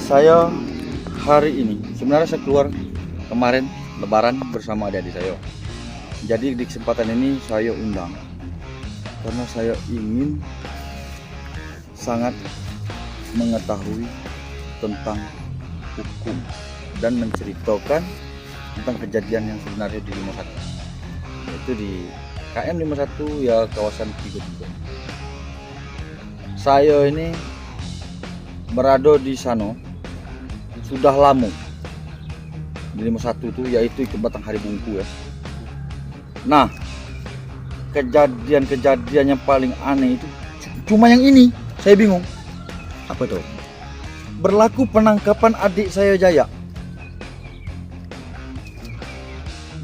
Saya hari ini sebenarnya saya keluar kemarin Lebaran bersama adik-adik saya. Jadi di kesempatan ini saya undang karena saya ingin sangat mengetahui tentang hukum dan menceritakan tentang kejadian yang sebenarnya di 51, yaitu di KM 51 ya, kawasan Tigo. Saya ini berada di sana sudah lama di 51 itu, yaitu ikut Batang Hari Bungku ya. Nah, kejadian-kejadian yang paling aneh itu cuma yang ini, saya bingung. Apa itu? Berlaku penangkapan adik saya Jaya.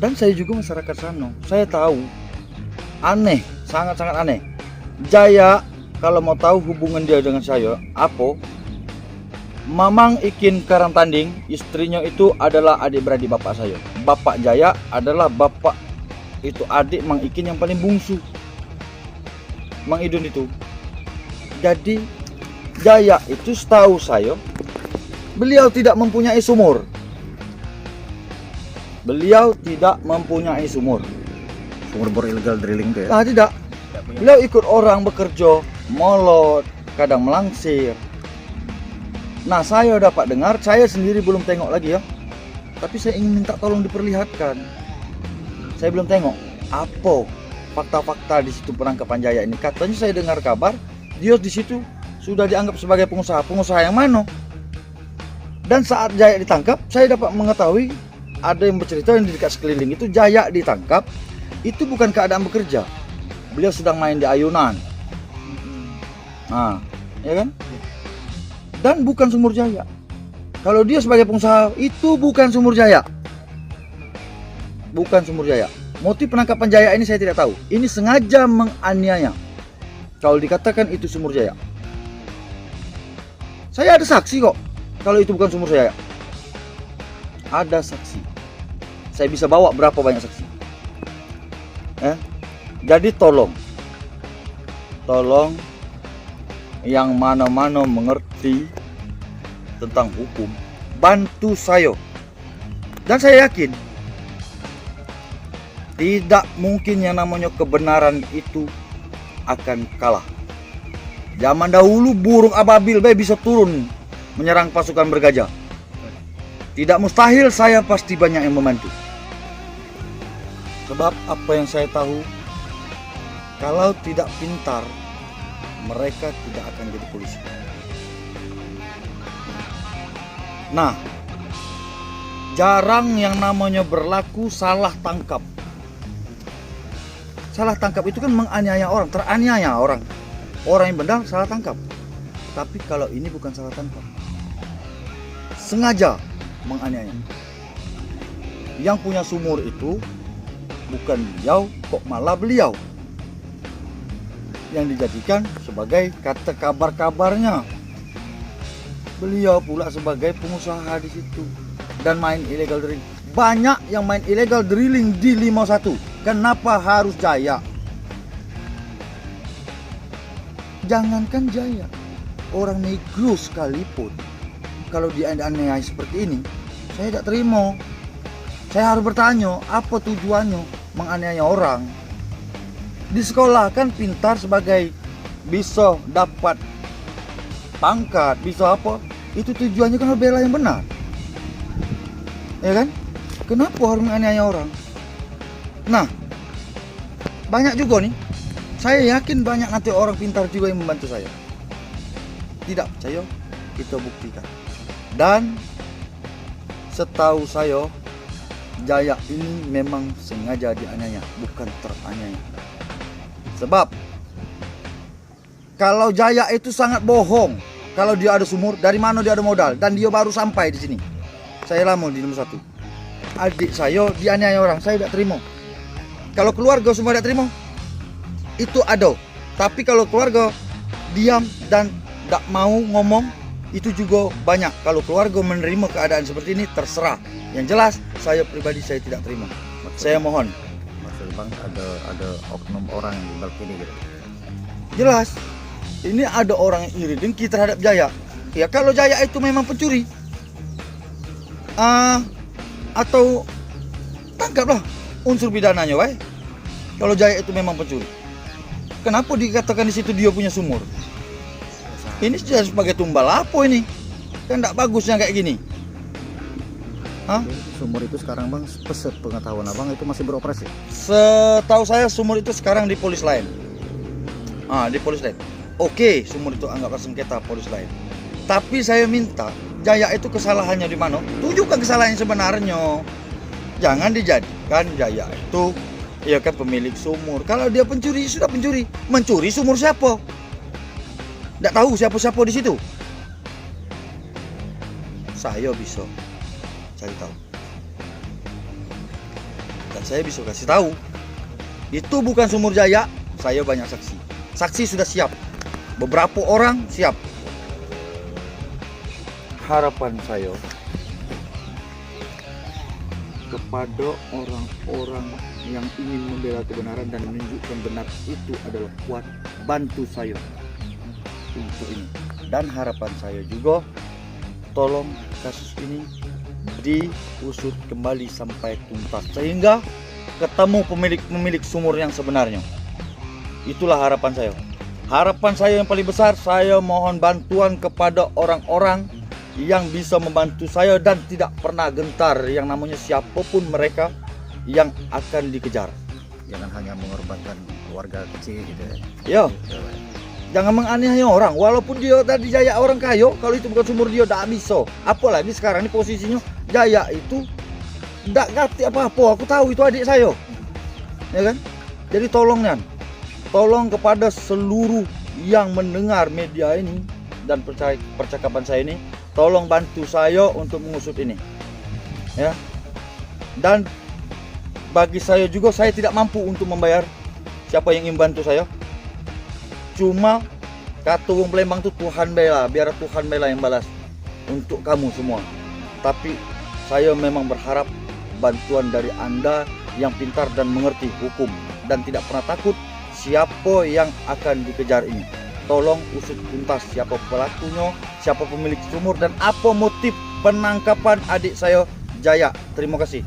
Dan saya juga masyarakat sana, saya tahu aneh, sangat-sangat aneh. Jaya kalau mau tahu hubungan dia dengan saya apa, Mamang Ikin Karangtanding, istrinya itu adalah adik-beradik bapak saya. Bapak Jaya adalah bapak itu adik Mang Ikin yang paling bungsu, Mang Idun itu. Jadi Jaya itu setahu saya beliau tidak mempunyai sumur. Beliau tidak mempunyai sumur. Sumur bor illegal drilling itu ya? Tidak. Beliau ikut orang bekerja, molot, kadang melangsir. Nah, saya dapat dengar, saya sendiri belum tengok lagi ya, tapi saya ingin minta tolong diperlihatkan. Saya belum tengok apa fakta-fakta di situ penangkapan Jaya ini. Katanya saya dengar kabar dia di situ sudah dianggap sebagai pengusaha yang mana. Dan saat Jaya ditangkap, saya dapat mengetahui ada yang bercerita yang di dekat sekeliling itu Jaya ditangkap itu bukan keadaan bekerja. Beliau sedang main di ayunan. Nah, ya kan? Dan bukan sumur Jaya. Kalau dia sebagai pengusaha itu bukan sumur Jaya. Bukan sumur Jaya. Motif penangkapan Jaya ini saya tidak tahu. Ini sengaja menganiaya. Kalau dikatakan itu sumur Jaya. Saya ada saksi kok. Kalau itu bukan sumur Jaya. Ada saksi. Saya bisa bawa berapa banyak saksi. Jadi tolong yang mana-mana mengerti tentang hukum, bantu saya. Dan saya yakin tidak mungkin yang namanya kebenaran itu akan kalah. Zaman dahulu burung ababil bisa turun menyerang pasukan bergajah. Tidak mustahil, saya pasti banyak yang membantu. Sebab apa yang saya tahu, kalau tidak pintar, mereka tidak akan jadi polisi. Nah, jarang yang namanya berlaku salah tangkap. Salah tangkap itu kan menganiaya orang, teraniaya orang. Orang yang benar salah tangkap. Tapi kalau ini bukan salah tangkap, sengaja menganiaya. Yang punya sumur itu bukan beliau, kok malah beliau yang dijadikan sebagai kata kabar-kabarnya. Beliau pula sebagai pengusaha di situ dan main illegal drilling. Banyak yang main illegal drilling di 51. Kenapa harus Jaya? Jangankan Jaya, orang negro sekalipun kalau dianiaya seperti ini, saya tidak terima. Saya harus bertanya, apa tujuannya menganiaya orang? Di sekolah kan pintar sebagai bisa dapat pangkat, bisa apa? Itu tujuannya kan bela yang benar. Ya kan? Kenapa harus menganiaya orang? Nah, banyak juga nih. Saya yakin banyak nanti orang pintar juga yang membantu saya. Tidak percaya? Kita buktikan. Dan setahu saya, Jaya ini memang sengaja dianiaya, bukan teraniaya. Sebab kalau Jaya itu sangat bohong. Kalau dia ada sumur, dari mana dia ada modal? Dan dia baru sampai di sini. Saya lama di nomor 1. Adik saya dianiaya orang, saya tidak terima. Kalau keluarga semua tidak terima, itu ada. Tapi kalau keluarga diam dan tidak mau ngomong, itu juga banyak. Kalau keluarga menerima keadaan seperti ini, terserah. Yang jelas, saya pribadi saya tidak terima. Saya mohon. Maksud Bang, ada oknum orang yang di balik ini gitu. Jelas, ini ada orang yang iri dengki terhadap Jaya. Ya kalau Jaya itu memang pencuri, atau tangkaplah unsur pidananya, wae. Kalau Jaya itu memang pencuri, kenapa dikatakan di situ dia punya sumur? Ini sudah sebagai tumbal apa ini? Kan tidak bagusnya kayak gini. Hah? Sumur itu sekarang bang, pengetahuan abang itu masih beroperasi? Setahu saya sumur itu sekarang di polis lain. Di polis lain. Oke, sumur itu anggaplah sengketa polis lain. Tapi saya minta Jaya itu kesalahannya di mana? Tunjukkan kesalahan yang sebenarnya. Jangan dijadikan Jaya itu ya kan pemilik sumur. Kalau dia pencuri, sudah pencuri. Mencuri sumur siapa? Tidak tahu siapa-siapa di situ. Saya bisa cari tahu. Dan saya bisa kasih tahu. Itu bukan sumur Jaya. Saya banyak saksi. Saksi sudah siap. Beberapa orang siap. Harapan saya kepada orang-orang yang ingin membela kebenaran dan menunjukkan benar itu adalah kuat, bantu saya untuk ini. Dan harapan saya juga, tolong kasus ini diusut kembali sampai tuntas sehingga ketemu pemilik sumur yang sebenarnya. Itulah harapan saya. Harapan saya yang paling besar, saya mohon bantuan kepada orang-orang yang bisa membantu saya dan tidak pernah gentar yang namanya siapapun mereka yang akan dikejar. Jangan hanya mengorbankan warga kecil gitu ya. Ya, jangan menganiaya orang. Walaupun dia tadi Jaya orang kaya, kalau itu bukan sumur dia tidak bisa. Apalagi sekarang ini posisinya Jaya itu tidak ngerti apa-apa. Aku tahu itu adik saya, ya kan? Jadi tolong kepada seluruh yang mendengar media ini dan percakapan saya ini, tolong bantu saya untuk mengusut ini, ya. Dan bagi saya juga, saya tidak mampu untuk membayar siapa yang ingin bantu saya. Cuma kata wong Palembang itu Tuhan bela, biar Tuhan bela yang balas untuk kamu semua. Tapi saya memang berharap bantuan dari Anda yang pintar dan mengerti hukum dan tidak pernah takut siapa yang akan dikejar ini. Tolong usut tuntas siapa pelakunya, siapa pemilik sumur, dan apa motif penangkapan adik saya Jaya. Terima kasih.